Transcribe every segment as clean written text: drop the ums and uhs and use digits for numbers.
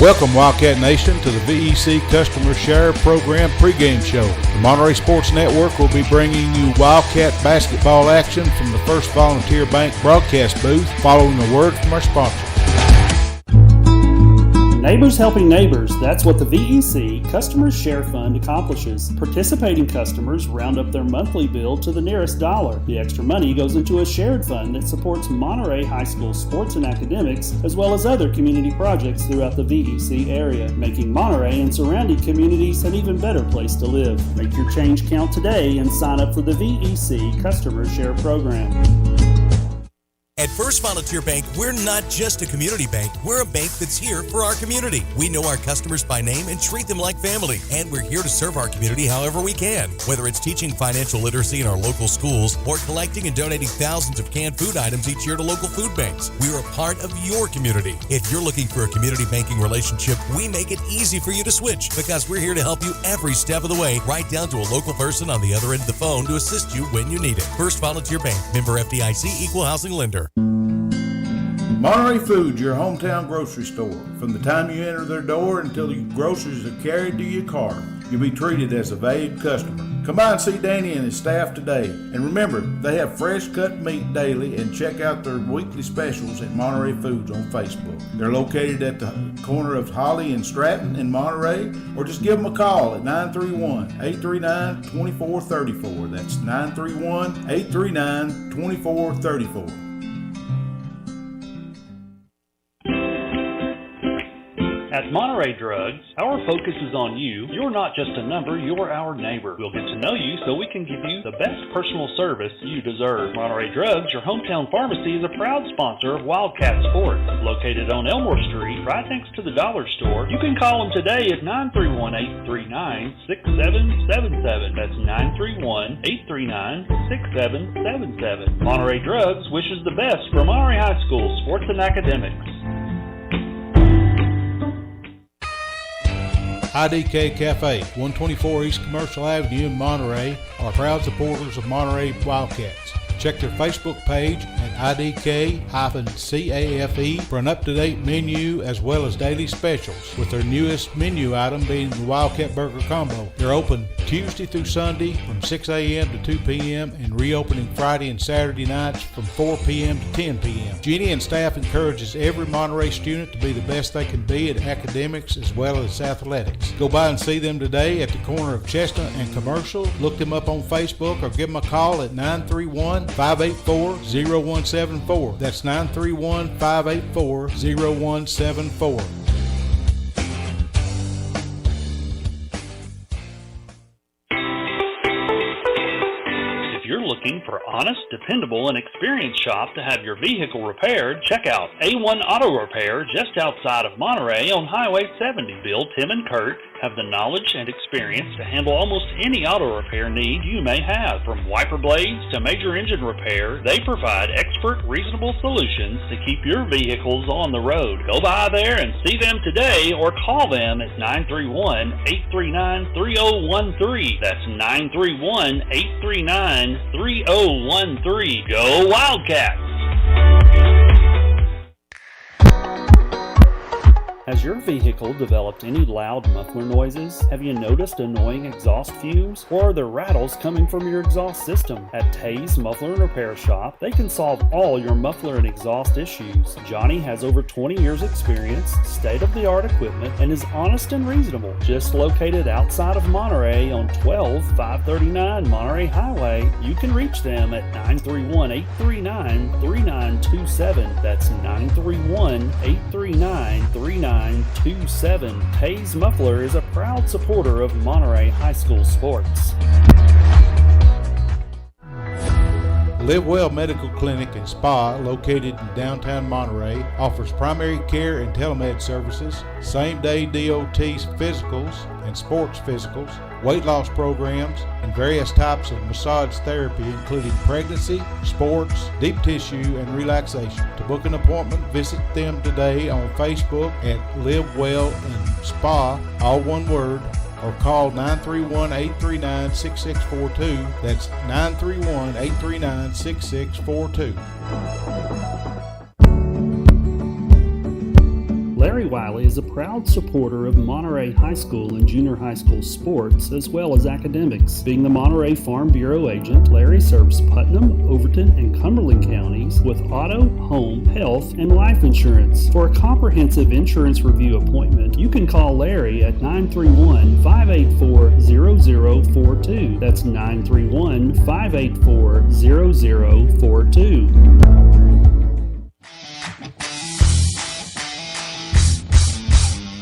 Welcome, Wildcat Nation, to the VEC Customer Share Program pregame show. The Monterey Sports Network will be bringing you Wildcat basketball action from the First Volunteer Bank broadcast booth following a word from our sponsor. Neighbors helping neighbors, that's what the VEC Customer Share Fund accomplishes. Participating customers round up their monthly bill to the nearest dollar. The extra money goes into a shared fund that supports Monterey High School sports and academics, as well as other community projects throughout the VEC area, making Monterey and surrounding communities an even better place to live. Make your change count today and sign up for the VEC Customer Share Program. At First Volunteer Bank, we're not just a community bank, we're a bank that's here for our community. We know our customers by name and treat them like family, and we're here to serve our community however we can. Whether it's teaching financial literacy in our local schools or collecting and donating thousands of canned food items each year to local food banks, we're a part of your community. If you're looking for a community banking relationship, we make it easy for you to switch because we're here to help you every step of the way, right down to a local person on the other end of the phone to assist you when you need it. First Volunteer Bank, member FDIC, equal housing lender. Monterey Foods, your hometown grocery store. From the time you enter their door until your groceries are carried to your car, you'll be treated as a valued customer. Come by and see Danny and his staff today. And remember, they have fresh cut meat daily, and check out their weekly specials at Monterey Foods on Facebook. They're located at the corner of Holly and Stratton in Monterey, or just give them a call at 931-839-2434. That's 931-839-2434. At Monterey Drugs, our focus is on you. You're not just a number, you're our neighbor. We'll get to know you so we can give you the best personal service you deserve. Monterey Drugs, your hometown pharmacy, is a proud sponsor of Wildcat Sports. Located on Elmore Street, right next to the dollar store. You can call them today at 931-839-6777. That's 931-839-6777. Monterey Drugs wishes the best for Monterey High School sports and academics. IDK Cafe, 124 East Commercial Avenue in Monterey, are proud supporters of Monterey Wildcats. Check their Facebook page at IDK-CAFE for an up-to-date menu as well as daily specials, with their newest menu item being the Wildcat Burger Combo. They're open Tuesday through Sunday from 6 a.m. to 2 p.m. and reopening Friday and Saturday nights from 4 p.m. to 10 p.m. Jeannie and staff encourages every Monterey student to be the best they can be at academics as well as athletics. Go by and see them today at the corner of Chestnut and Commercial. Look them up on Facebook or give them a call at 931-584-0174. That's 931-584-0174. Looking for honest, dependable, and experienced shop to have your vehicle repaired, check out A1 Auto Repair just outside of Monterey on Highway 70. Bill, Tim, and Kurt have the knowledge and experience to handle almost any auto repair need you may have. From wiper blades to major engine repair, they provide expert, reasonable solutions to keep your vehicles on the road. Go by there and see them today or call them at 931-839-3013. That's 931-839-3013. Go Wildcats! Has your vehicle developed any loud muffler noises? Have you noticed annoying exhaust fumes? Or are there rattles coming from your exhaust system? At Tay's Muffler and Repair Shop, they can solve all your muffler and exhaust issues. Johnny has over 20 years experience, state-of-the-art equipment, and is honest and reasonable. Just located outside of Monterey on 12539 Monterey Highway, you can reach them at 931-839-3927. That's 931-839-3927. Tay's Muffler is a proud supporter of Monterey High School sports. Live Well Medical Clinic and Spa, located in downtown Monterey, offers primary care and telemed services, same-day DOT physicals and sports physicals, weight loss programs, and various types of massage therapy, including pregnancy, sports, deep tissue, and relaxation. To book an appointment, visit them today on Facebook at Live Well and Spa, all one word, or call 931-839-6642. That's 931-839-6642. Larry Wiley is a proud supporter of Monterey High School and junior high school sports, as well as academics. Being the Monterey Farm Bureau agent, Larry serves Putnam, Overton, and Cumberland counties with auto, home, health, and life insurance. For a comprehensive insurance review appointment, you can call Larry at 931-584-0042. That's 931-584-0042.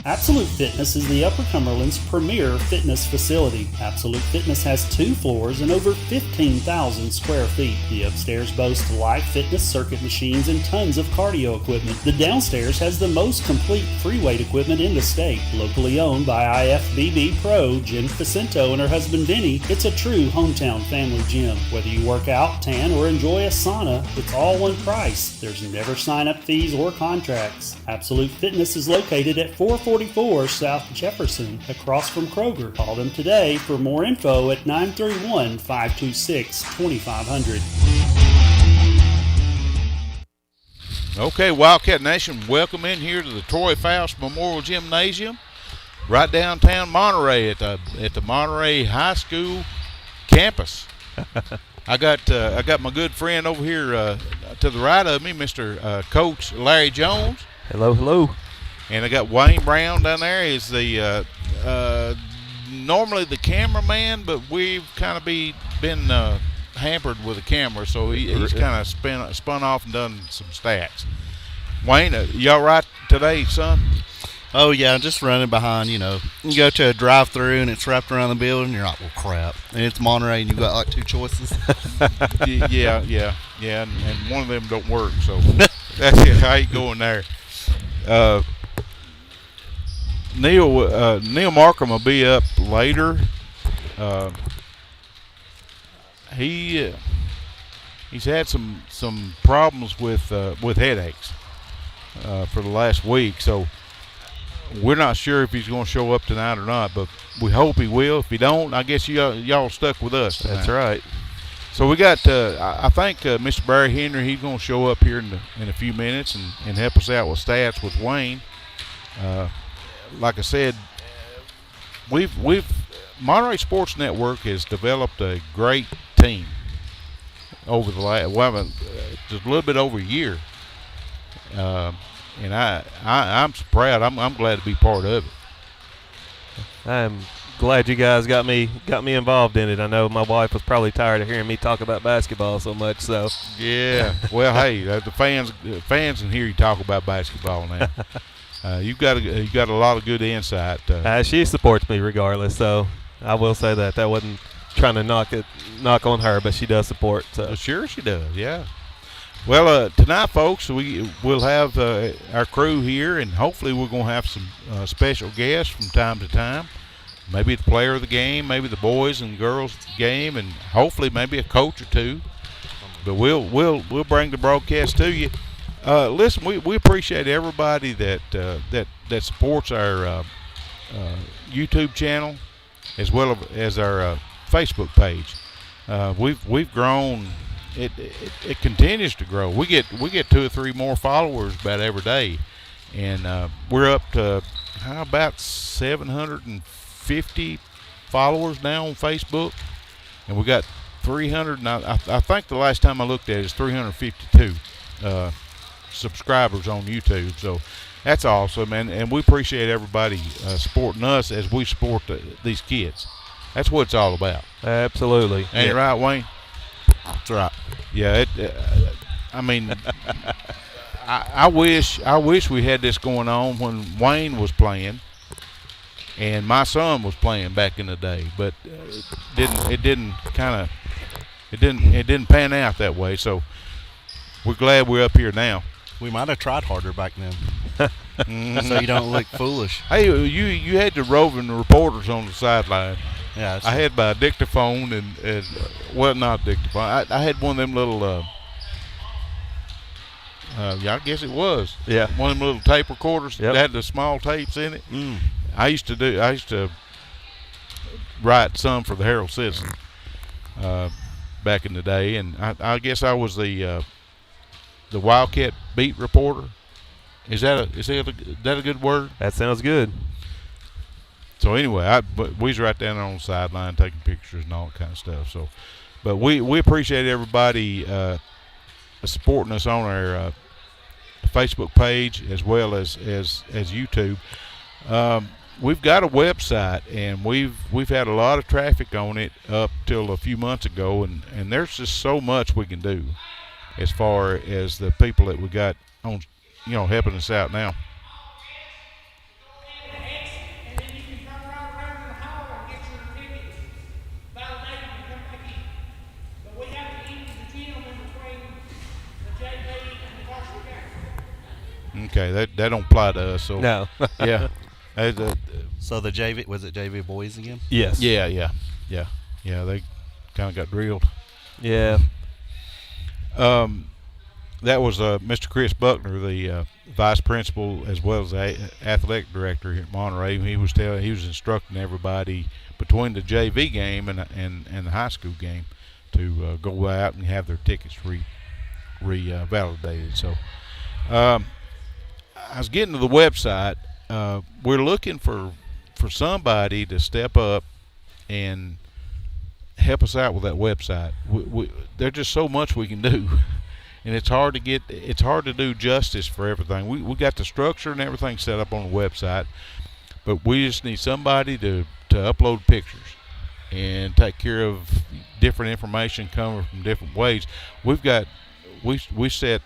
Absolute Fitness is the Upper Cumberland's premier fitness facility. Absolute Fitness has 2 floors and over 15,000 square feet. The upstairs boasts live fitness circuit machines and tons of cardio equipment. The downstairs has the most complete free weight equipment in the state. Locally owned by IFBB Pro Jen Facento and her husband Vinny, it's a true hometown family gym. Whether you work out, tan, or enjoy a sauna, it's all one price. There's never sign-up fees or contracts. Absolute Fitness is located at 444 South Jefferson, across from Kroger. Call them today for more info at 931-526-2500. Okay, Wildcat Nation, welcome in here to the Troy Foust Memorial Gymnasium, right downtown Monterey at the Monterey High School campus. I got my good friend over here to the right of me, Mr. Coach Larry Jones. Hello, hello. And I got Wayne Brown down there. Is the normally the cameraman, but we've kind of been hampered with the camera, so he's kind of spun off and done some stats. Wayne, you all right today, son? Oh, yeah, just running behind, you know. You go to a drive-through, and it's wrapped around the building, and you're like, well, crap. And it's Monterey, and you've got, like, 2 choices. yeah, and one of them don't work, so that's it. I ain't going there. Neil Markham will be up later. He's had some problems with headaches for the last week, so we're not sure if he's going to show up tonight or not. But we hope he will. If he don't, I guess y'all stuck with us tonight. That's right. So we got I think Mr. Barry Henry, he's going to show up here in a few minutes and help us out with stats with Wayne. Like I said, Monterey Sports Network has developed a great team over the last just a little bit over a year, and I'm so proud. I'm glad to be part of it. I'm glad you guys got me involved in it. I know my wife was probably tired of hearing me talk about basketball so much. So yeah, well, hey, the fans can hear you talk about basketball now. You've got a lot of good insight. She supports me regardless, so I will say that wasn't trying to knock on her, but she does support. So. Sure, she does. Yeah. Well, tonight, folks, we'll have our crew here, and hopefully we're going to have some special guests from time to time. Maybe the player of the game, maybe the boys and girls game, and hopefully maybe a coach or two. But we'll bring the broadcast to you. Listen, we appreciate everybody that supports our YouTube channel as well as our Facebook page. We've grown. It continues to grow. We get 2 or 3 more followers about every day, and we're up to how about 750 followers now on Facebook, and we got 300. I think the last time I looked at it is 352. Subscribers on YouTube, so that's awesome, and we appreciate everybody supporting us as we support these kids. That's what it's all about. Absolutely. Ain't it right, Wayne? That's right. Yeah. I mean, I wish we had this going on when Wayne was playing and my son was playing back in the day, but it didn't pan out that way. So we're glad we're up here now. We might have tried harder back then, so you don't look foolish. Hey, you had the roving reporters on the sideline. Yeah, I had my dictaphone and well, not dictaphone. I had one of them little. Yeah, I guess it was. Yeah. One of them little tape recorders that had the small tapes in it. Mm. I used to write some for the Herald Citizen back in the day, and I guess I was the Wildcat beat reporter, Is that a good word? That sounds good. So anyway, but we was right down there on the sideline taking pictures and all that kind of stuff. So, but we appreciate everybody supporting us on our Facebook page as well as YouTube. We've got a website, and we've had a lot of traffic on it up till a few months ago, and there's just so much we can do as far as the people that we got on, helping us out now. Okay, that don't apply to us. So No. Yeah. So the JV, was it JV boys again? Yes. Yeah. They kind of got drilled. Yeah. That was Mr. Chris Buckner, the vice principal as well as the athletic director here at Monterey. He was instructing everybody between the JV game and the high school game to go out and have their tickets validated. So. I was getting to the website. We're looking for somebody to step up and help us out with that website. There's just so much we can do, and it's hard to do justice for everything. We got the structure and everything set up on the website, but we just need somebody to upload pictures and take care of different information coming from different ways. We set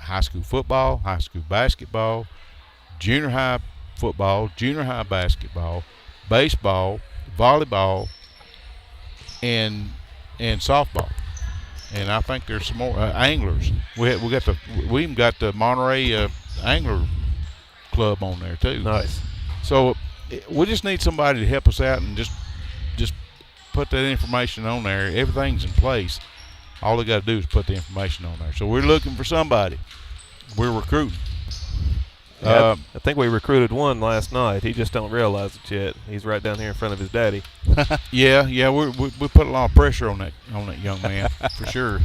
high school football, high school basketball, junior high football, junior high basketball, baseball, volleyball, and softball. And I think there's some more anglers. We even got the Monterey Angler Club on there too. Nice. So we just need somebody to help us out and just put that information on there. Everything's in place. All they got to do is put the information on there. So we're looking for somebody. We're recruiting. I think we recruited one last night. He just don't realize it yet. He's right down here in front of his daddy. Yeah. We put a lot of pressure on that young man for sure.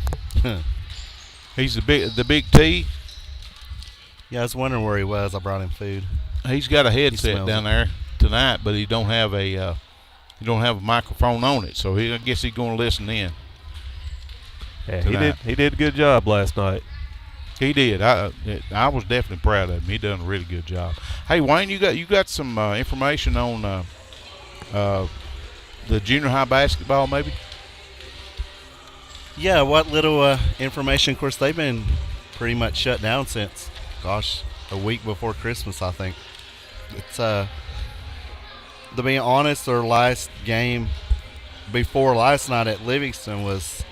He's the big T. Yeah, I was wondering where he was. I brought him food. He's got a headset down there tonight, but he don't have a microphone on it. So I guess he's going to listen in. Yeah, he did a good job last night. He did. I was definitely proud of him. He done a really good job. Hey, Wayne, you got some information on the junior high basketball, maybe? Yeah, what little information? Of course, they've been pretty much shut down since, a week before Christmas, I think. It's to be honest, their last game before last night at Livingston was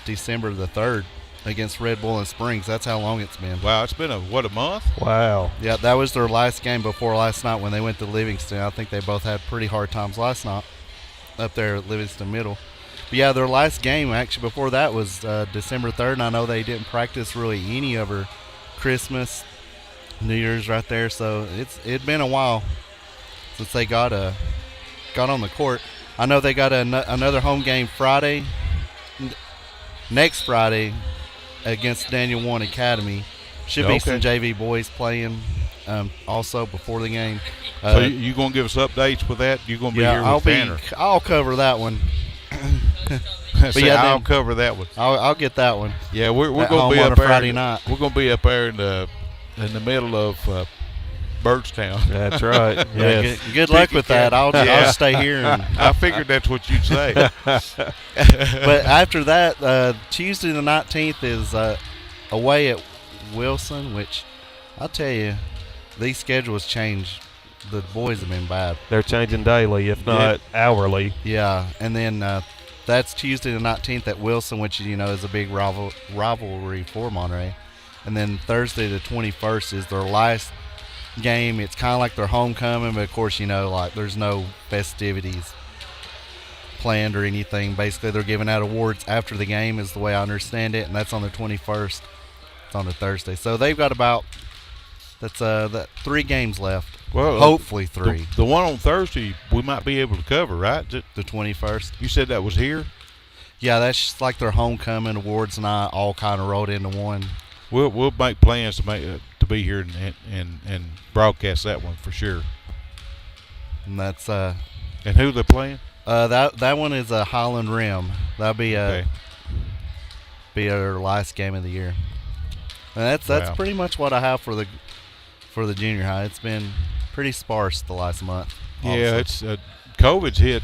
December the 3rd against Red Bull and Springs. That's how long it's been. Wow, it's been a month? Wow. Yeah, that was their last game before last night when they went to Livingston. I think they both had pretty hard times last night up there at Livingston Middle. But yeah, their last game actually before that was December 3rd, and I know they didn't practice really any over Christmas, New Year's right there. So it'd been a while since they got on the court. I know they got another home game next Friday against Daniel One Academy. Should be some JV boys playing also before the game. So you going to give us updates with that? You're going to be here with Tanner? I'll cover that one. But yeah, I'll cover that one. I'll get that one. Yeah, we're going to be on up a Friday night. We're going to be up there in the middle of Birdstown. That's right. Yeah, good luck with that. I'll stay here. And I figured that's what you'd say. But after that, Tuesday the 19th is away at Wilson, which I'll tell you, these schedules change. The boys have been bad. They're changing daily, if not hourly. Yeah, and then that's Tuesday the 19th at Wilson, which is a big rivalry for Monterey. And then Thursday the 21st is their last game. It's kind of like their homecoming, but of course, there's no festivities planned or anything. Basically, they're giving out awards after the game is the way I understand it, and that's on the 21st. It's on a Thursday. So they've got about 3 games left. Well, hopefully 3. The one on Thursday we might be able to cover, right? The 21st. You said that was here? Yeah, that's just like their homecoming awards night all kind of rolled into one. We'll make plans to to be here and broadcast that one for sure. And that's And who they're playing? that one is a Highland Rim. That'll be Okay. be our last game of the year. And that's Wow. pretty much what I have for the junior high. It's been pretty sparse the last month. Yeah, honestly. it's COVID's hit.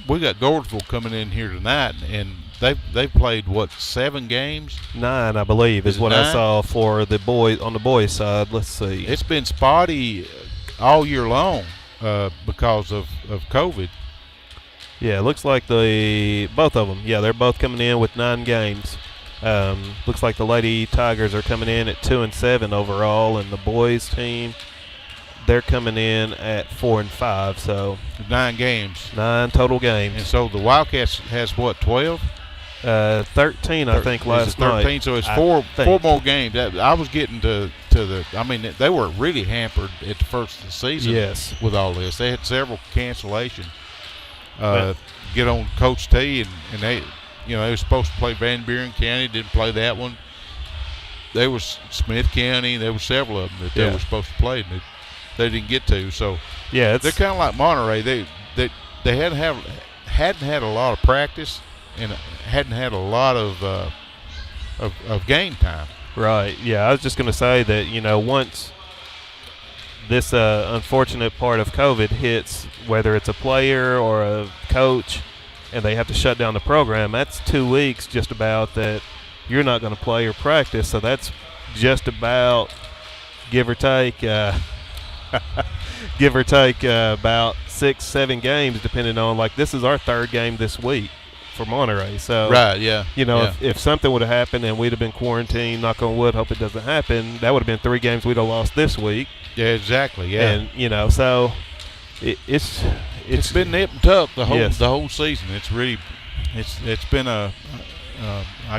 We got Gordonsville coming in here tonight, and they've played what, 7 games? 9, I believe, is Is it what 9? I saw for the boys on the boys' side. Let's see. It's been spotty all year long because of COVID. Yeah, it looks like both of them. Yeah, they're both coming in with 9 games. Looks like the Lady Tigers are coming in at 2-7 overall, and the boys team, they're coming in at 4-5. So 9 games. 9 total games. And so the Wildcats has what, 12? 13, I think, Is last it 13? night. So it's I four think. more games. I was getting to the. I mean, they were really hampered at the first of the season. Yes. With all this, they had several cancellations. But- Get on Coach T, and they, they were supposed to play Van Buren County, didn't play that one. There was Smith County. There were several of them that they were supposed to play, and they didn't get to. So Yeah, they're kind of like Monterey. They hadn't had a lot of practice and hadn't had a lot of game time. right. Yeah, I was just going to say that, once this unfortunate part of COVID hits, whether it's a player or a coach, and they have to shut down the program, that's 2 weeks just about that you're not going to play or practice. So that's just about, give or take about 6-7 games, depending on, like, this is our 3rd game this week for Monterey. So Right, yeah. If something would have happened and we'd have been quarantined, knock on wood, hope it doesn't happen, that would have been 3 games we'd have lost this week. Yeah, exactly, yeah. And, so it's been nip and tuck the whole Yes. the whole season. It's really it's been I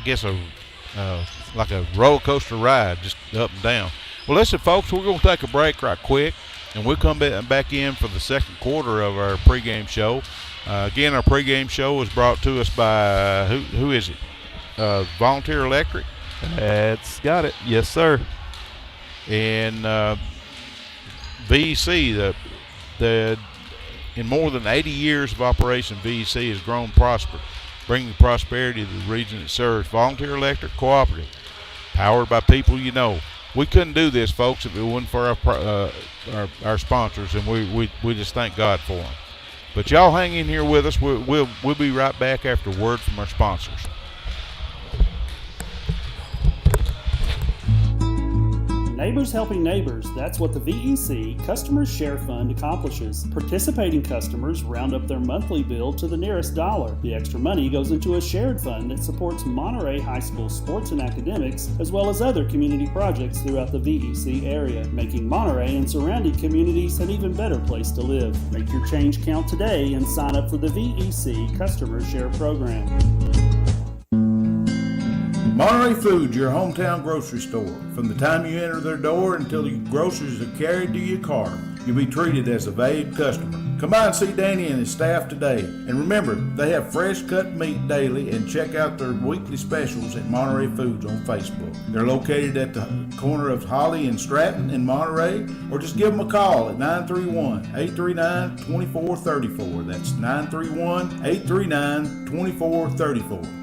guess like a roller coaster ride, just up and down. Well, listen, folks, we're going to take a break right quick, and we'll come back in for the second quarter of our pregame show. Again, our pregame show is brought to us by who is it? Volunteer Electric. That's got it. Yes, sir. And VEC, the in more than 80 years of operation, VEC has grown prosper, bringing prosperity to the region it serves. Volunteer Electric Cooperative, powered by people you know. We couldn't do this, folks, if it wasn't for our sponsors, and we just thank God for them. But y'all hang in here with us. We'll be right back after a word from our sponsors. Neighbors helping neighbors, that's what the VEC Customers Share Fund accomplishes. Participating customers round up their monthly bill to the nearest dollar. The extra money goes into a shared fund that supports Monterey High School sports and academics, as well as other community projects throughout the VEC area, making Monterey and surrounding communities an even better place to live. Make your change count today and sign up for the VEC Customers Share Program. Monterey Foods, your hometown grocery store. From the time you enter their door until your groceries are carried to your car, you'll be treated as a valued customer. Come by and see Danny and his staff today. And remember, they have fresh cut meat daily, and check out their weekly specials at Monterey Foods on Facebook. They're located at the corner of Holly and Stratton in Monterey, or just give them a call at 931-839-2434. That's 931-839-2434.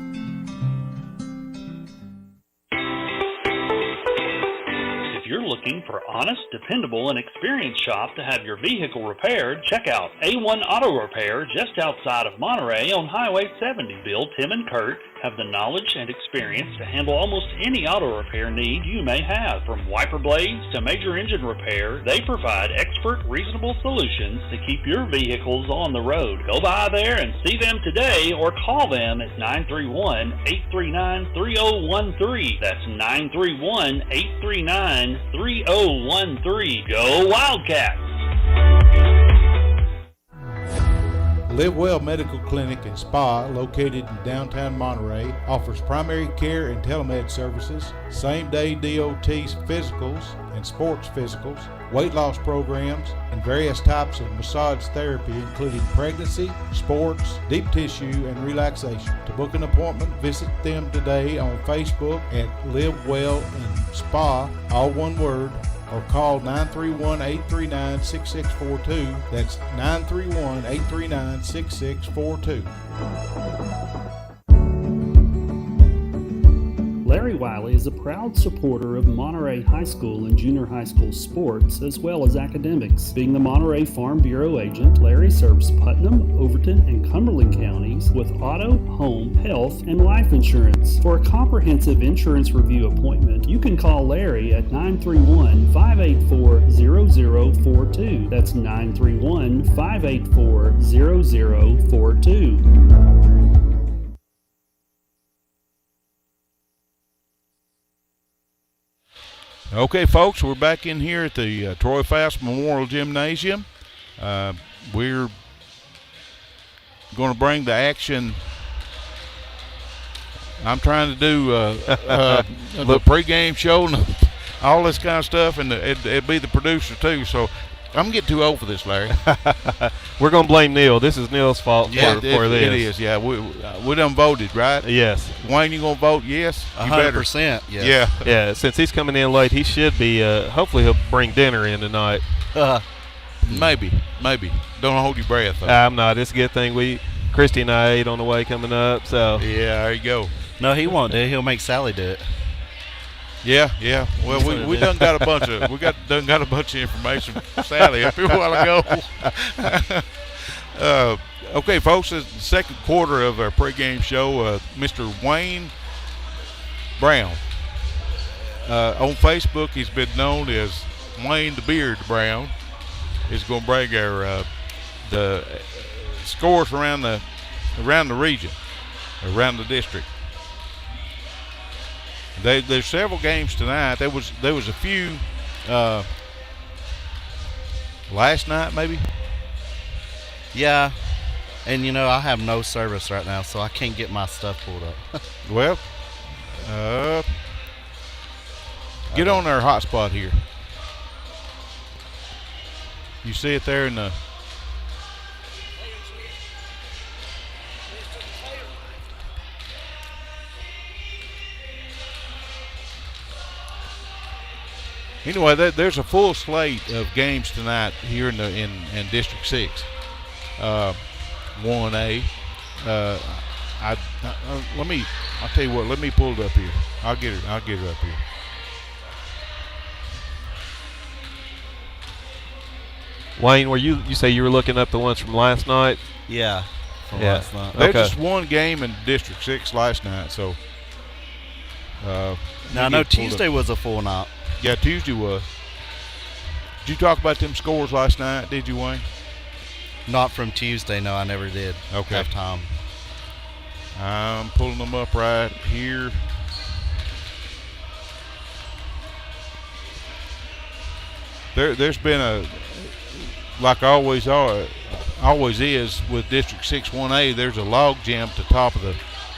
If you're looking for honest, dependable, and experienced shop to have your vehicle repaired, check out A1 Auto Repair just outside of Monterey on Highway 70. Bill, Tim, and Kurt have the knowledge and experience to handle almost any auto repair need you may have. From wiper blades to major engine repair, they provide expert, reasonable solutions to keep your vehicles on the road. Go by there and see them today or call them at 931-839-3013. That's 931-839-3013. Go Wildcats! Live Well Medical Clinic and Spa, located in downtown Monterey, offers primary care and telemed services, same-day DOT physicals and sports physicals, weight loss programs, and various types of massage therapy, including pregnancy, sports, deep tissue, and relaxation. To book an appointment, visit them today on Facebook at Live Well and Spa, all one word, or call 931-839-6642. That's 931-839-6642. Larry Wiley is a proud supporter of Monterey High School and junior high school sports, as well as academics. Being the Monterey Farm Bureau agent, Larry serves Putnam, Overton, and Cumberland counties with auto, home, health, and life insurance. For a comprehensive insurance review appointment, you can call Larry at 931-584-0042. That's 931-584-0042. Okay, folks, we're back in here at the Troy Foust Memorial Gymnasium. We're going to bring the action. I'm trying to do the pregame show and all this kind of stuff, and it'd be the producer too. So I'm getting too old for this, Larry. We're going to blame Neil. This is Neil's fault for this. It is, yeah. We done voted, right? Yes. Wayne, you going to vote yes? 100%, yes. Yeah. Yeah, since he's coming in late, he should be, hopefully he'll bring dinner in tonight. Maybe. Don't hold your breath, though. I'm not. It's a good thing. Christy and I ate on the way coming up, so. Yeah, there you go. No, he won't do it. He'll make Sally do it. Yeah. Well, we done got a bunch of information from Sally up here a while ago. Okay, folks, it's the second quarter of our pregame show. Mr. Wayne Brown, on Facebook, he's been known as Wayne the Beard Brown, is going to bring our the scores around the region, around the district. There's several games tonight. There was a few last night, maybe. Yeah, and I have no service right now, so I can't get my stuff pulled up. Well, get on our hotspot here. You see it there in the. Anyway, there's a full slate of games tonight here in District 6, 1A. I'll tell you what. Let me pull it up here. I'll get it up here. Wayne, you say you were looking up the ones from last night? Yeah, last night. There's just one game in District 6 last night, so. Now I know Tuesday was a full night. Yeah, Tuesday was. Did you talk about them scores last night, did you, Wayne? Not from Tuesday, no, I never did. Okay. Have time. I'm pulling them up right here. There's been like always is with District 6 1A, there's a log jam at the top of the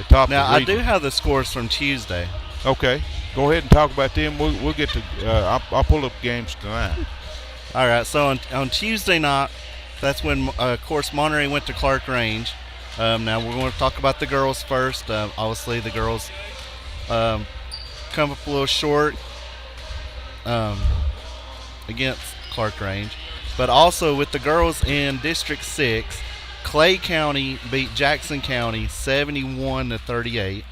top now, of the I region. do have the scores from Tuesday. Okay. Go ahead and talk about them. We'll get to I'll pull up games tonight. All right, so on Tuesday night, that's when, of course, Monterey went to Clark Range. Now we're going to talk about the girls first. Obviously, the girls come up a little short against Clark Range. But also with the girls in District 6, Clay County beat Jackson County 71-38.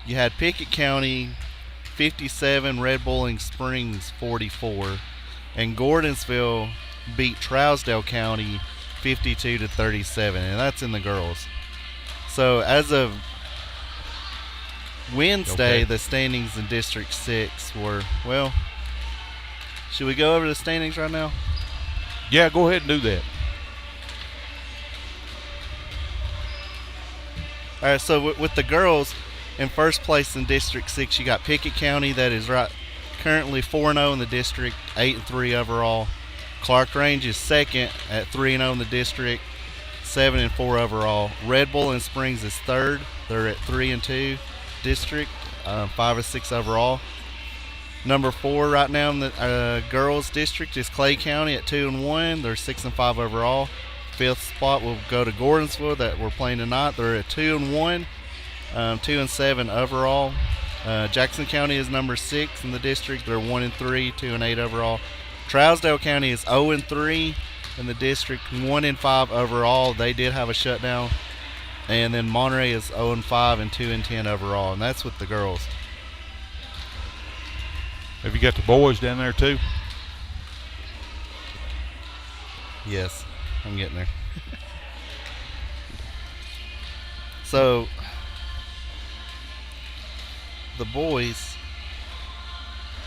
You had Pickett County 57, Red Bowling Springs 44, and Gordonsville beat Trousdale County 52-37, and that's in the girls. So as of Wednesday, the standings in District 6 were, well, should we go over the standings right now? Yeah, go ahead and do that. All right, so with the girls, in first place in District 6, you got Pickett County, that is currently 4-0 in the district, 8-3 overall. Clark Range is second at 3-0 in the district, 7-4 overall. Red Bull and Springs is third. They're at 3-2 district, 5-6 overall. Number 4 right now in the girls district is Clay County at 2-1. They're 6-5 overall. 5th spot will go to Gordonsville that we're playing tonight. They're at 2-1, 2-7 overall. Jackson County is number 6 in the district. They're 1-3, 2-8 overall. Trousdale County is 0-3 in the district, 1-5 overall. They did have a shutdown. And then Monterey is 0-5 and 2-10 overall, and that's with the girls. Have you got the boys down there too? Yes, I'm getting there. So, the boys.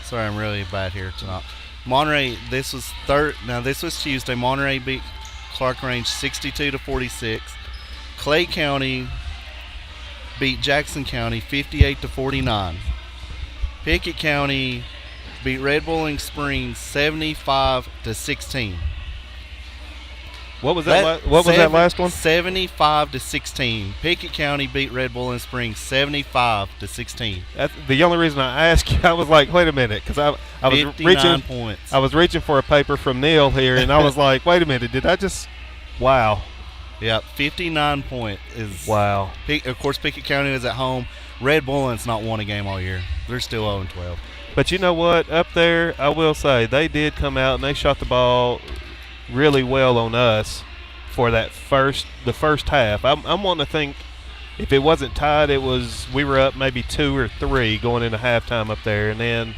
Sorry, I'm really bad here tonight. Monterey, this was Tuesday. Monterey beat Clark Range 62-46. Clay County beat Jackson County 58-49. Pickett County beat Red Bull Springs 75-16. What was that? What was that last one? 75-16. Pickett County beat Red Bull Springs 75-16. That's the only reason I asked you. I was like, wait a minute, because I was 59 points. I was reaching for a paper from Neil here, and I was like, wait a minute, did I just? Wow. Yeah, 59 point is. Wow. Of course, Pickett County is at home. Red Bull's not won a game all year. They're still 0-12. But you know what? Up there, I will say, they did come out and they shot the ball really well on us for the first half. I'm wanting to think if it wasn't tied, we were up maybe 2 or 3 going into halftime up there, and then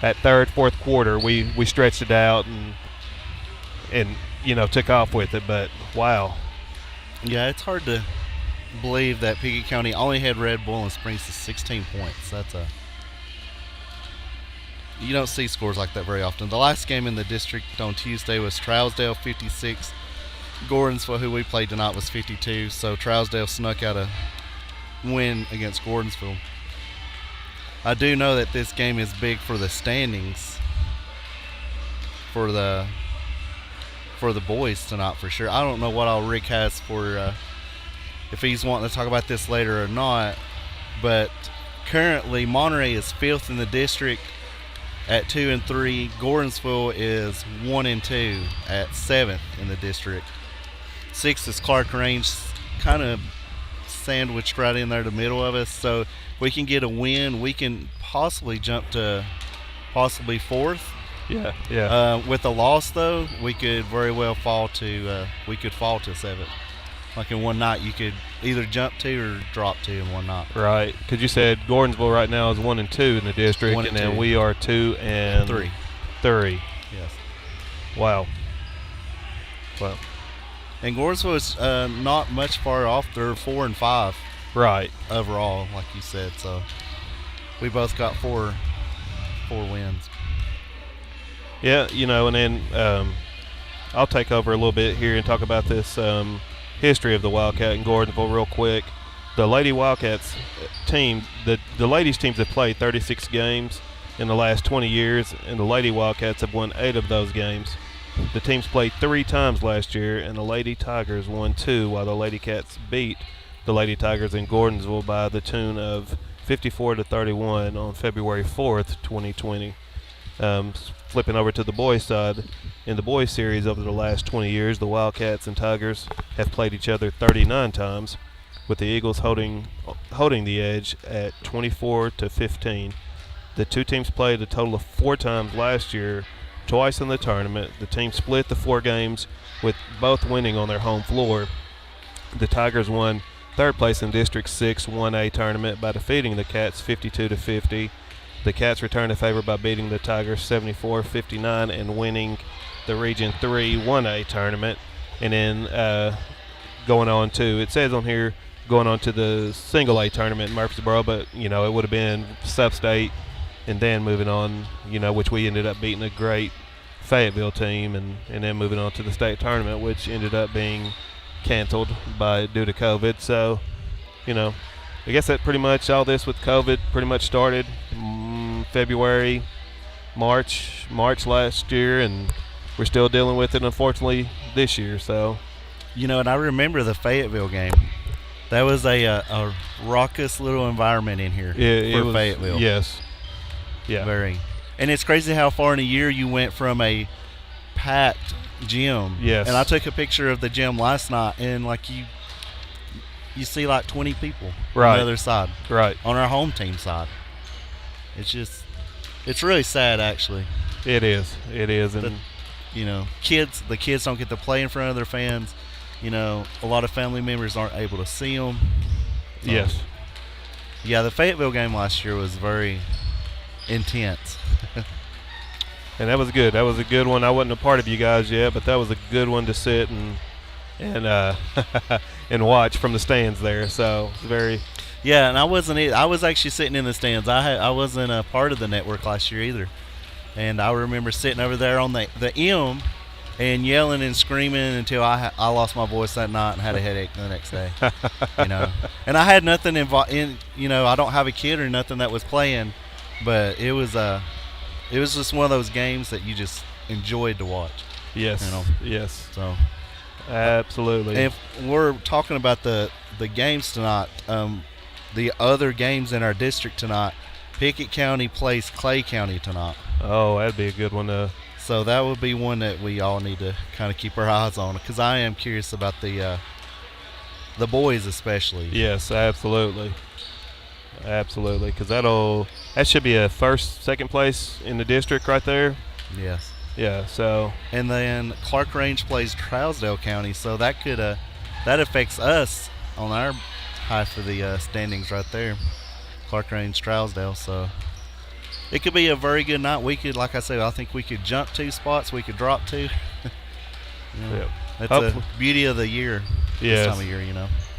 at third, fourth quarter we stretched it out and took off with it. But wow. Yeah, it's hard to believe that Pickett County only had Red Bull and Springs to 16 points. You don't see scores like that very often. The last game in the district on Tuesday was Trousdale 56. Gordonsville, who we played tonight, was 52. So Trousdale snuck out a win against Gordonsville. I do know that this game is big for the standings for the boys tonight for sure. I don't know what all Rick has for if he's wanting to talk about this later or not, but currently Monterey is 5th in the district at 2-3. Gordonsville is 1-2 at 7th in the district. 6th is Clark Range, kind of sandwiched right in there the middle of us. So if we can get a win, we can possibly jump to possibly 4th. Yeah. With a loss, though, we could very well fall to 7th. Like in one night, you could either jump 2 or drop 2 in one night. Right, because you said Gordonsville right now is 1-2 in the district, and then we are 2-3. Yes. Wow. And Gordonsville is not much far off. They're 4-5. Right. Overall, like you said. So we both got four wins. Yeah, and then I'll take over a little bit here and talk about this history of the Wildcat in Gordonsville real quick. The Lady Wildcats team, the ladies teams have played 36 games in the last 20 years, and the Lady Wildcats have won 8 of those games. The teams played 3 times last year, and the Lady Tigers won 2, while the Lady Cats beat the Lady Tigers in Gordonsville by the tune of 54-31 on February 4th, 2020. Flipping over to the boys' side, in the boys' series over the last 20 years, the Wildcats and Tigers have played each other 39 times, with the Eagles holding the edge at 24-15. The two teams played a total of 4 times last year, twice in the tournament. The team split the 4 games, with both winning on their home floor. The Tigers won 3rd place in District 6 1A tournament by defeating the Cats 52-50. The Cats returned a favor by beating the Tigers 74-59 and winning the Region 3 1A tournament. And then going on to, it says on here, going on to the Single A tournament in Murfreesboro, but, it would have been sub-state and then moving on, which we ended up beating a great Fayetteville team and then moving on to the state tournament, which ended up being canceled due to COVID. So, I guess that pretty much all this with COVID pretty much started February, March last year, and we're still dealing with it, unfortunately, this year. So, And I remember the Fayetteville game. That was a raucous little environment in here for Fayetteville. Yes. Yeah. Very. And it's crazy how far in a year you went from a packed gym. Yes. And I took a picture of the gym last night, and like you see like 20 people on the other side. Right. On our home team side. It's really sad, actually. It is. And the kids don't get to play in front of their fans. A lot of family members aren't able to see them. Yes. Yeah, the Fayetteville game last year was very intense. And that was good. That was a good one. I wasn't a part of you guys yet, but that was a good one to sit and and watch from the stands there. So it's very. Yeah, and I was actually sitting in the stands. I wasn't a part of the network last year either, and I remember sitting over there on the M and yelling and screaming until I lost my voice that night and had a headache the next day. And I had nothing I don't have a kid or nothing that was playing, but it was just one of those games that you just enjoyed to watch. Yes. Yes. So absolutely. And if we're talking about the games tonight, the other games in our district tonight, Pickett County plays Clay County tonight. Oh, that'd be a good one. So that would be one that we all need to kind of keep our eyes on, because I am curious about the boys especially. Yes, absolutely. Absolutely, because that should be a second place in the district right there. Yes. Yeah. So. And then Clark Range plays Trousdale County, so that could that affects us on our half of the standings right there. Clark Range, Trousdale. So it could be a very good night. We could, like I said, I think we could jump 2 spots. We could drop 2. Yeah. That's the beauty of the year. This time of year,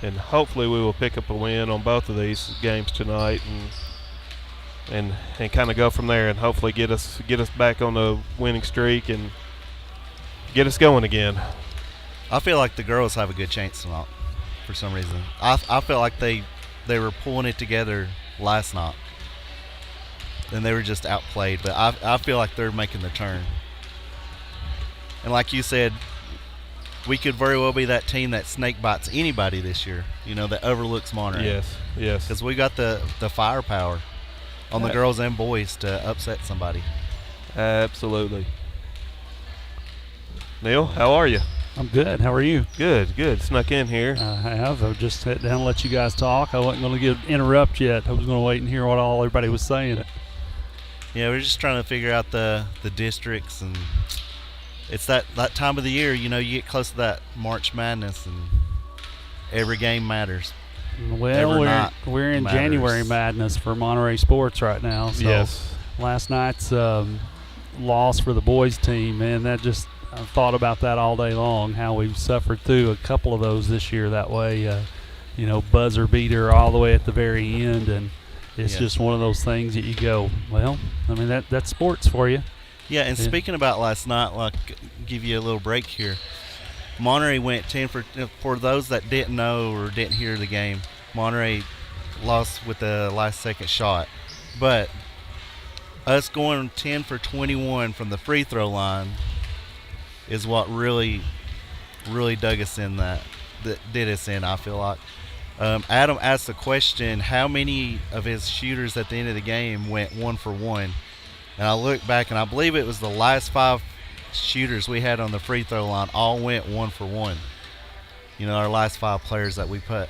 And hopefully we will pick up a win on both of these games tonight, and kind of go from there, and hopefully get us back on the winning streak and get us going again. I feel like the girls have a good chance tonight for some reason. I felt like they were pulling it together last night, and they were just outplayed. But I feel like they're making the turn. And like you said, we could very well be that team that snake bites anybody this year, that overlooks Monterey. Yes. Because we got the firepower on the girls and boys to upset somebody. Absolutely. Neil, how are you? I'm good. How are you? Good. Snuck in here. I have. I've just sat down and let you guys talk. I wasn't going to interrupt yet. I was going to wait and hear what everybody was saying. Yeah, we're just trying to figure out the districts, and it's that time of the year, you get close to that March Madness, and every game matters. Well, we're in January Madness for Monterey sports right now. So yes. Last night's loss for the boys team, man, I've thought about that all day long, how we've suffered through a couple of those this year that way, buzzer beater all the way at the very end, and it's just one of those things that you go, well, I mean, that's sports for you. Yeah, and speaking about last night, give you a little break here. Monterey went 10 for those that didn't know or didn't hear the game. Monterey lost with the last second shot, but us going 10 for 21 from the free throw line is what really dug us in, that did us in, I feel like. Adam asked the question, how many of his shooters at the end of the game went 1 for 1? And I look back, and I believe it was the last 5 shooters we had on the free throw line all went 1 for 1. Our last 5 players that we put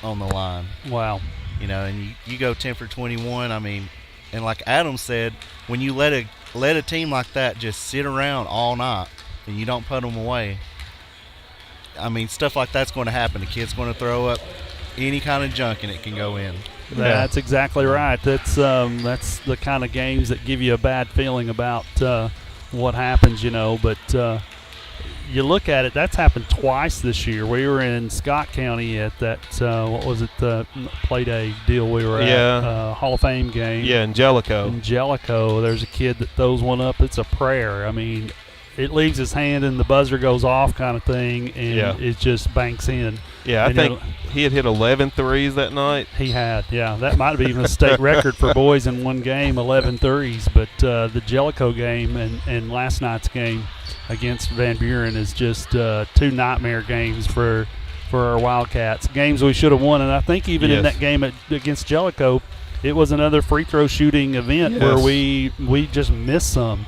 on the line. Wow. And you go 10 for 21, I mean, and like Adam said, when you let a team like that just sit around all night and you don't put them away, I mean, stuff like that's going to happen. The kid's going to throw up any kind of junk, and it can go in. That's exactly right. That's the kind of games that give you a bad feeling about what happens, But you look at it, that's happened twice this year. We were in Scott County at that, the play day deal we were at, Hall of Fame game. Yeah, Angelico. There's a kid that throws one up. It's a prayer. I mean, it leaves his hand and the buzzer goes off kind of thing, and it just banks in. Yeah, I And think he had hit 11 threes that night. he had, yeah. That might be even a state record for boys in one game, 11 threes. But the Jellicoe game and last night's game against Van Buren is just two nightmare games for our Wildcats. Games we should have won. And I think even in that game against Jellicoe, it was another free throw shooting event where we just missed some.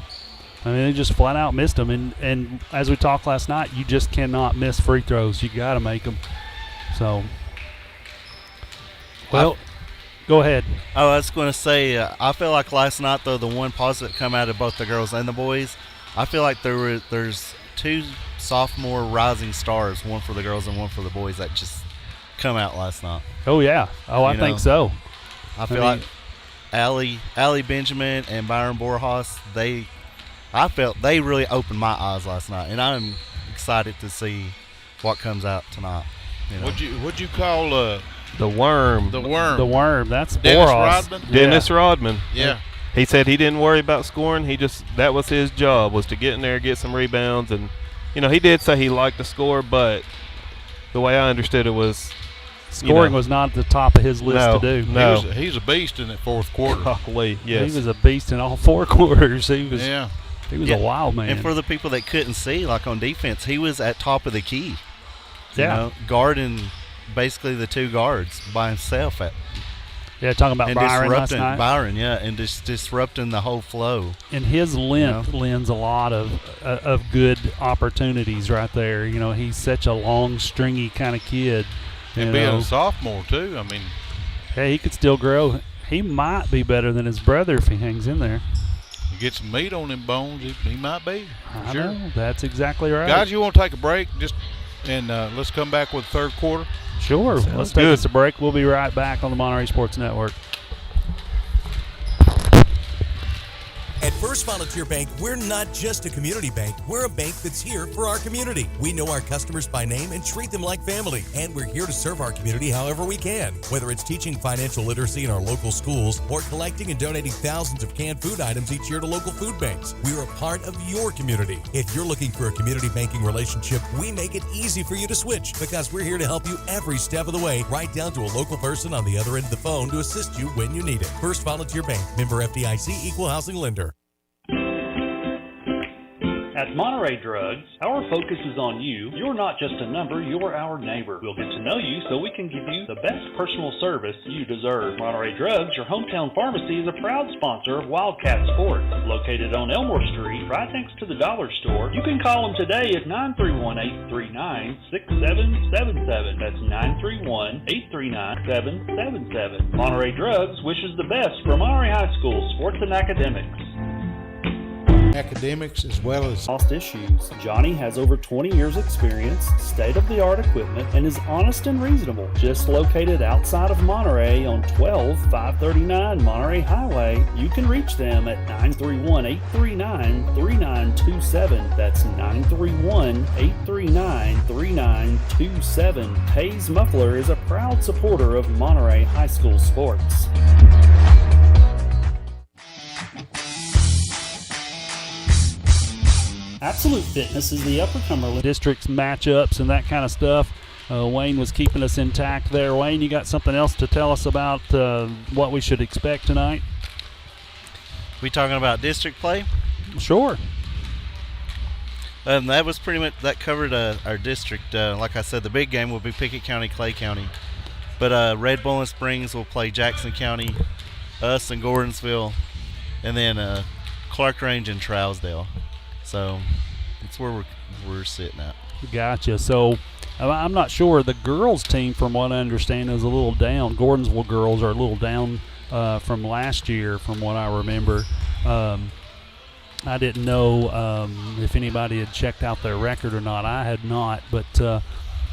I mean, they just flat out missed them. And as we talked last night, you just cannot miss free throws. You got to make them. So, well, go ahead. Oh, I was going to say, I feel like last night, though, the one positive come out of both the girls and the boys, I feel like there's two sophomore rising stars, one for the girls and one for the boys, that just come out last night. Oh, yeah. Oh, I think so. I feel like Allie Benjamin and Byron Borjas, I felt they really opened my eyes last night, and I'm excited to see what comes out tonight. You know? What'd you call the worm? The worm. The worm. That's Dennis Borjas. Rodman? Dennis Rodman. Yeah. He said he didn't worry about scoring. That was his job, was to get in there, get some rebounds, and he did say he liked to score, but the way I understood it was scoring was not at the top of his list to do. No, he's a beast in that fourth quarter. Probably, yes. He was a beast in all four quarters. He was a wild man. And for the people that couldn't see, like on defense, he was at top of the key. You know, guarding basically the two guards by himself. Talking about Byron last night. Byron, and just disrupting the whole flow. And his length lends a lot of good opportunities right there. He's such a long, stringy kind of kid. And being a sophomore, too. I mean, hey, he could still grow. He might be better than his brother if he hangs in there. Get some meat on them bones, he might be. I know. That's exactly right. Guys, you want to take a break and let's come back with the third quarter? Sure. Let's take us a break. We'll be right back on the Monterey Sports Network. At First Volunteer Bank, we're not just a community bank. We're a bank that's here for our community. We know our customers by name and treat them like family. And we're here to serve our community however we can. Whether it's teaching financial literacy in our local schools or collecting and donating thousands of canned food items each year to local food banks, we're a part of your community. If you're looking for a community banking relationship, we make it easy for you to switch because we're here to help you every step of the way, right down to a local person on the other end of the phone to assist you when you need it. First Volunteer Bank, member FDIC, equal housing lender. At Monterey Drugs, our focus is on you. You're not just a number, you're our neighbor. We'll get to know you so we can give you the best personal service you deserve. Monterey Drugs, your hometown pharmacy, is a proud sponsor of Wildcat Sports. Located on Elmore Street, right next to the dollar store. You can call them today at 931-839-6777. That's 931-839-777. Monterey Drugs wishes the best for Monterey High School sports and academics. Academics as well as Cost issues. Johnny has over 20 years experience, state-of-the-art equipment, and is honest and reasonable. Just located outside of Monterey on 12539 Monterey Highway, you can reach them at 931-839-3927. That's 931-839-3927. Hayes Muffler is a proud supporter of Monterey High School sports. Absolute Fitness is the Upper Cumberland District's matchups and that kind of stuff. Wayne was keeping us intact there. Wayne, you got something else to tell us about what we should expect tonight? We talking about district play? Sure. That was pretty much, that covered our district. Like I said, the big game will be Pickett County, Clay County. But Red Bowling Springs will play Jackson County, us and Gordonsville, and then Clark Range and Trousdale. So that's where we're sitting at. Gotcha. So I'm not sure. The girls' team, from what I understand, is a little down. Gordonsville girls are a little down from last year, from what I remember. I didn't know if anybody had checked out their record or not. I had not, but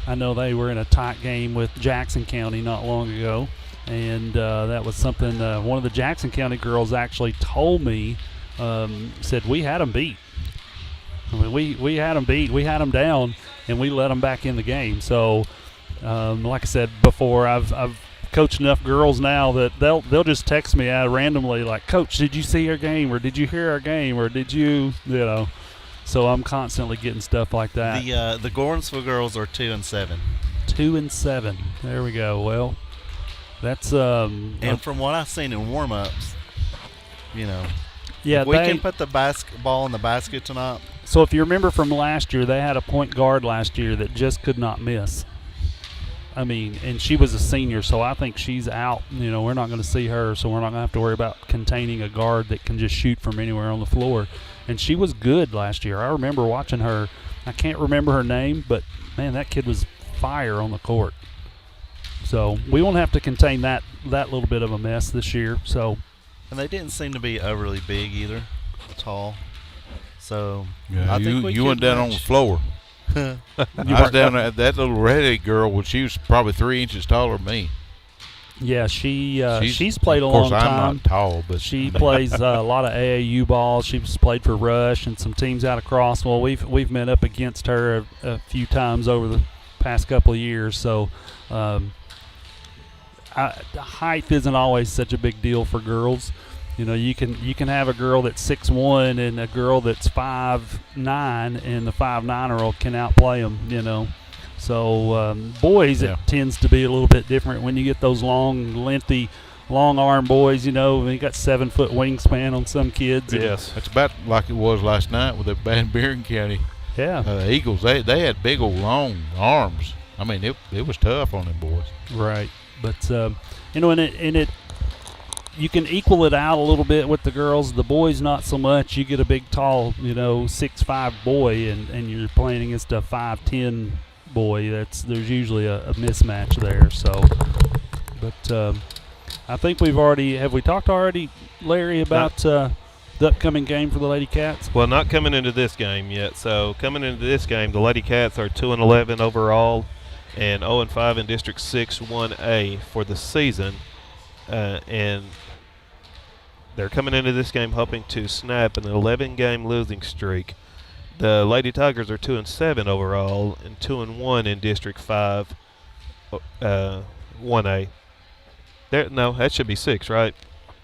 I know they were in a tight game with Jackson County not long ago, and that was something one of the Jackson County girls actually told me, said we had them beat. I mean, we had them beat, we had them down, and we let them back in the game. So, like I said before, I've coached enough girls now that they'll just text me randomly, like, "Coach, did you see our game, or did you hear our game, or did you know?" So I'm constantly getting stuff like that. The Gordonsville girls are 2-7. 2-7. There we go. Well, that's And from what I've seen in warm-ups, yeah, if we can put the basketball in the basket tonight. So if you remember from last year, they had a point guard last year that just could not miss. I mean, and she was a senior, so I think she's out. We're not going to see her, so we're not going to have to worry about containing a guard that can just shoot from anywhere on the floor. And she was good last year. I remember watching her. I can't remember her name, but, man, that kid was fire on the court. So we won't have to contain that little bit of a mess this year. So, and they didn't seem to be overly big either, tall. So yeah, I think you went down on the floor. I was down there. That little redhead girl, she was probably 3 inches taller than me. Yeah, she's played a long time. Of course, I'm not tall, but she plays a lot of AAU ball. She's played for Rush and some teams out of Crossville. We've met up against her a few times over the past couple of years. So height isn't always such a big deal for girls. You can have a girl that's 6'1" and a girl that's 5'9", and the 5'9" can outplay them. So boys, it tends to be a little bit different when you get those long, lengthy, long arm boys. You got 7-foot wingspan on some kids. Yes, it's about like it was last night with the Van Buren County. Yeah, Eagles. They had big old long arms. I mean, it was tough on them boys. Right, but you can equal it out a little bit with the girls. The boys, not so much. You get a big, tall, 6'5" boy, and you're playing against a 5'10" boy. There's usually a mismatch there. So, but I think have we talked already, Larry, about the upcoming game for the Lady Cats? Well, not coming into this game yet. So coming into this game, the Lady Cats are 2-11 overall, and 0-5 in District 6 1A for the season. And they're coming into this game hoping to snap an 11-game losing streak. The Lady Tigers are 2-7 overall and 2-1 in District 5 1A. No, that should be 6, right?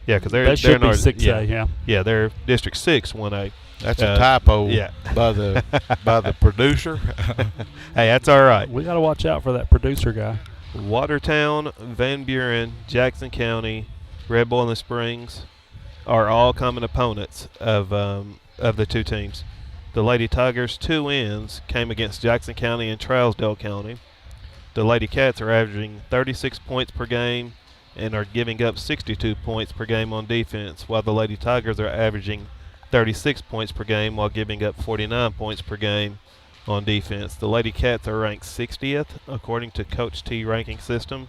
Yeah, because that should be 6A. Yeah. Yeah, they're District 6 1A. That's a typo. Yeah. by the producer. Hey, that's all right. We got to watch out for that producer guy. Watertown, Van Buren, Jackson County, Red Boiling Springs are all common opponents of the two teams. The Lady Tigers' 2 wins came against Jackson County and Trousdale County. The Lady Cats are averaging 36 points per game and are giving up 62 points per game on defense, while the Lady Tigers are averaging 36 points per game while giving up 49 points per game on defense. The Lady Cats are ranked 60th according to Coach T ranking system,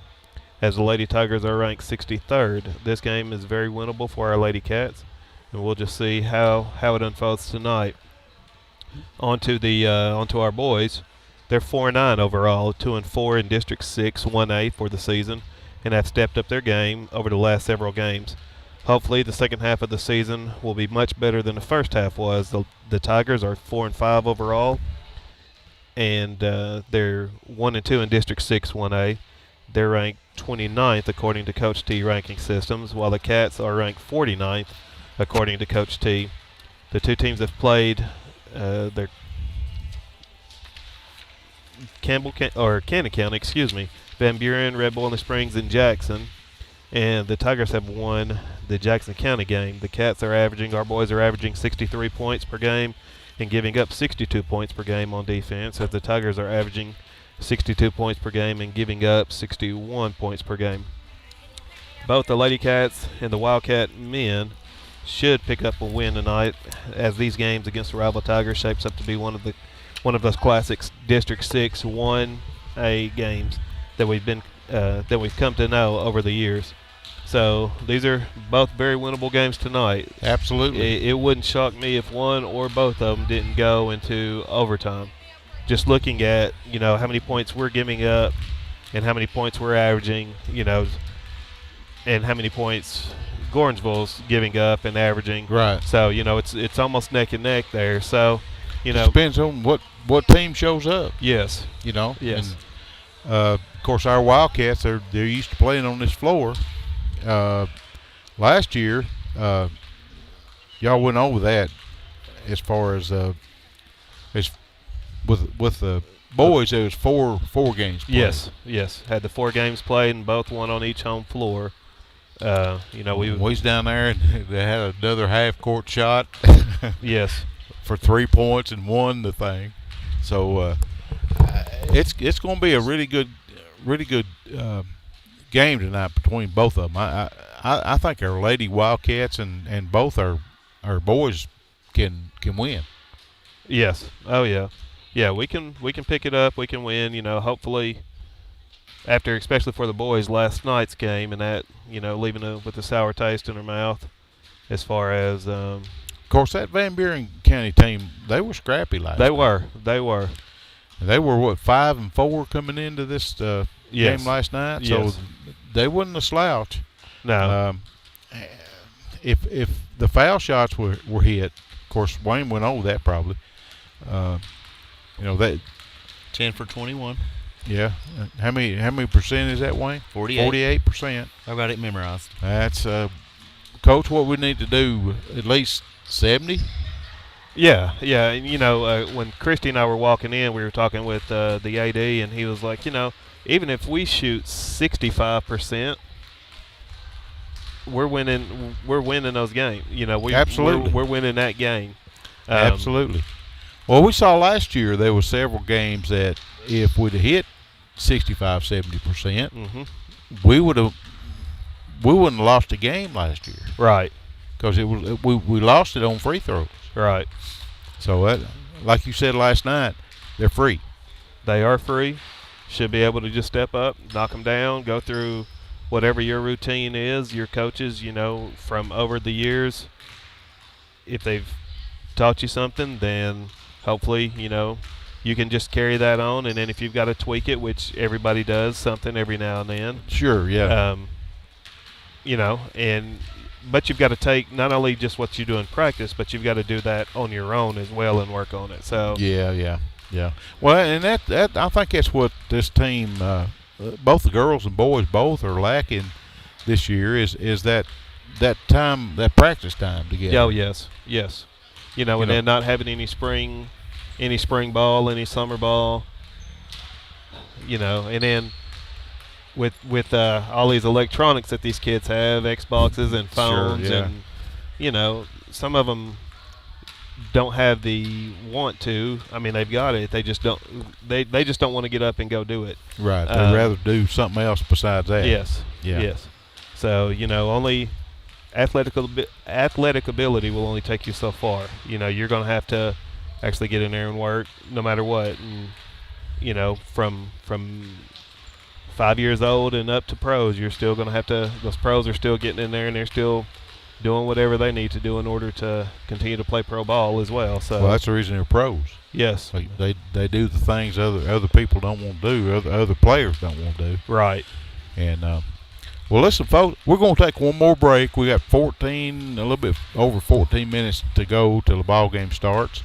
as the Lady Tigers are ranked 63rd. This game is very winnable for our Lady Cats, and we'll just see how it unfolds tonight. Onto our boys. They're 4-9 overall, 2-4 in District 6 1A for the season, and have stepped up their game over the last several games. Hopefully the second half of the season will be much better than the first half was. The Tigers are 4-5 overall, and they're 1-2 in District 6 1A. They're ranked 29th according to Coach T ranking systems, while the Cats are ranked 49th according to Coach T. The two teams have played their Cannon County, Van Buren, Red Boiling Springs, and Jackson, and the Tigers have won the Jackson County game. Our boys are averaging 63 points per game and giving up 62 points per game on defense, as the Tigers are averaging 62 points per game and giving up 61 points per game. Both the Lady Cats and the Wildcat men should pick up a win tonight, as these games against the rival Tigers shapes up to be one of those classic District 6 1A games that we've come to know over the years. So these are both very winnable games tonight. Absolutely. It wouldn't shock me if one or both of them didn't go into overtime. Just looking at, how many points we're giving up and how many points we're averaging, and how many points Gordonsville's giving up and averaging. Right. So, it's almost neck and neck there. So, it depends on what team shows up. Yes. Yes. And, of course, our Wildcats, they're used to playing on this floor. Last year, y'all went over that as far as with the boys, there was four games played. Yes. Had the 4 games played and both one on each home floor. We was down there and they had another half-court shot. Yes. For 3 points and won the thing. So it's going to be a really good game tonight between both of them. I think our Lady Wildcats and both our boys can win. Yes. Oh yeah. Yeah, we can pick it up. We can win. Hopefully, after, especially for the boys, last night's game and that, leaving with a sour taste in their mouth, as far as. Of course, that Van Buren County team, they were scrappy last night. They were. They were 5-4 coming into this game last night. Yes. So they wasn't a slouch. No. If the foul shots were hit, of course Wayne went over that probably. That 10 for 21. Yeah. How many percent is that, Wayne? 48. 48%. I got it memorized. That's Coach, what we need to do, at least 70. Yeah. When Christy and I were walking in, we were talking with the AD, and he was like, even if we shoot 65%, we're winning those games. Absolutely. We're winning that game. Absolutely. Well, we saw last year there were several games that if we'd have hit 65, 70%, we wouldn't have lost a game last year. Right. Because we lost it on free throws. Right. So, like you said last night, they're free. They are free. Should be able to just step up, knock them down, go through whatever your routine is. Your coaches, from over the years, if they've taught you something, then hopefully, you can just carry that on. And then if you've got to tweak it, which everybody does something every now and then. Sure, yeah. But you've got to take not only just what you do in practice, but you've got to do that on your own as well and work on it. So yeah. Well, and that I think that's what this team, both the girls and boys, both are lacking this year is that time, that practice time together. Oh yes. And then not having any spring ball, any summer ball. And then with all these electronics that these kids have, Xboxes and phones, sure, yeah. and some of them don't have the want to. I mean, they've got it. They just don't. They just don't want to get up and go do it. Right. They'd rather do something else besides that. Yes. Yeah. Yes. So only athletic ability will only take you so far. You're going to have to actually get in there and work no matter what. And from 5 years old and up to pros, you're still going to have to. Those pros are still getting in there and they're still doing whatever they need to do in order to continue to play pro ball as well. So that's the reason they're pros. Yes, they do the things other people don't want to do, other players don't want to do. Right. And well, listen, folks, we're going to take one more break. We got a little bit over 14 minutes to go till the ball game starts.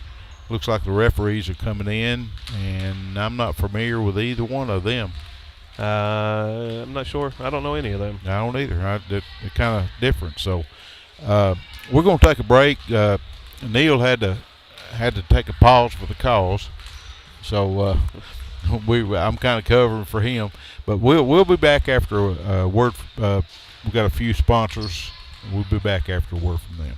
Looks like the referees are coming in, and I'm not familiar with either one of them. I'm not sure. I don't know any of them. I don't either. They're kind of different. So we're going to take a break. Neil had to take a pause for the cause, so I'm kind of covering for him. But we'll be back after a word. We've got a few sponsors. We'll be back after a word from them.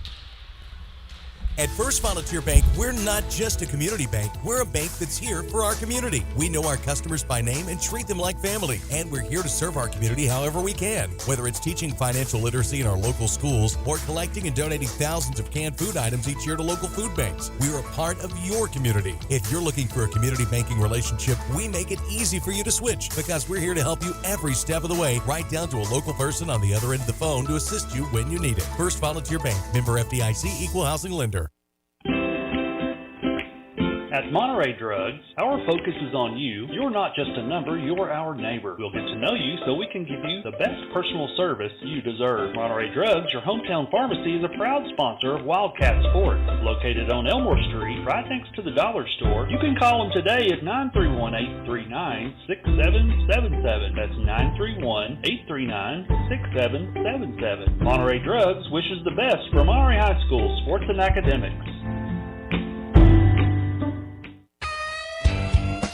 At First Volunteer Bank, we're not just a community bank. We're a bank that's here for our community. We know our customers by name and treat them like family. And we're here to serve our community however we can. Whether it's teaching financial literacy in our local schools or collecting and donating thousands of canned food items each year to local food banks, we're a part of your community. If you're looking for a community banking relationship, we make it easy for you to switch because we're here to help you every step of the way, right down to a local person on the other end of the phone to assist you when you need it. First Volunteer Bank, member FDIC, equal housing lender. At Monterey Drugs, our focus is on you. You're not just a number, you're our neighbor. We'll get to know you so we can give you the best personal service you deserve. Monterey Drugs, your hometown pharmacy, is a proud sponsor of Wildcat Sports. Located on Elmore Street, right next to the dollar store. You can call them today at 931-839-6777. That's 931-839-6777. Monterey Drugs wishes the best for Monterey High School sports and academics.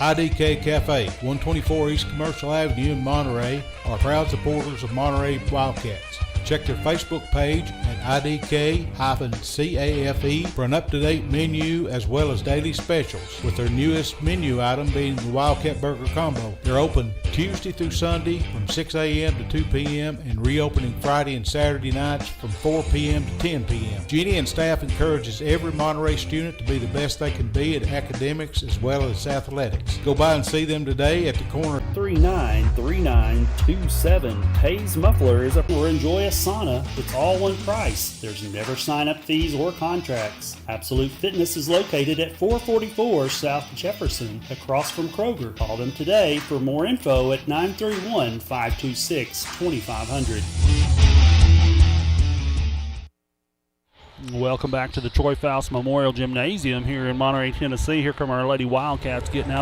IDK Cafe, 124 East Commercial Avenue in Monterey, are proud supporters of Monterey Wildcats. Check their Facebook page at IDK-CAFE for an up-to-date menu as well as daily specials, with their newest menu item being the Wildcat Burger Combo. They're open Tuesday through Sunday from 6 a.m. to 2 p.m. and reopening Friday and Saturday nights from 4 p.m. to 10 p.m. Jeannie and staff encourages every Monterey student to be the best they can be at academics as well as athletics. Go by and see them today at the corner 393927. Hayes Muffler is up for enjoy a sauna. It's all one price. There's never sign-up fees or contracts. Absolute Fitness is located at 444 South Jefferson, across from Kroger. Call them today for more info at 931-526-2500. Welcome back to the Troy Foust Memorial Gymnasium here in Monterey, Tennessee. Here come our Lady Wildcats getting out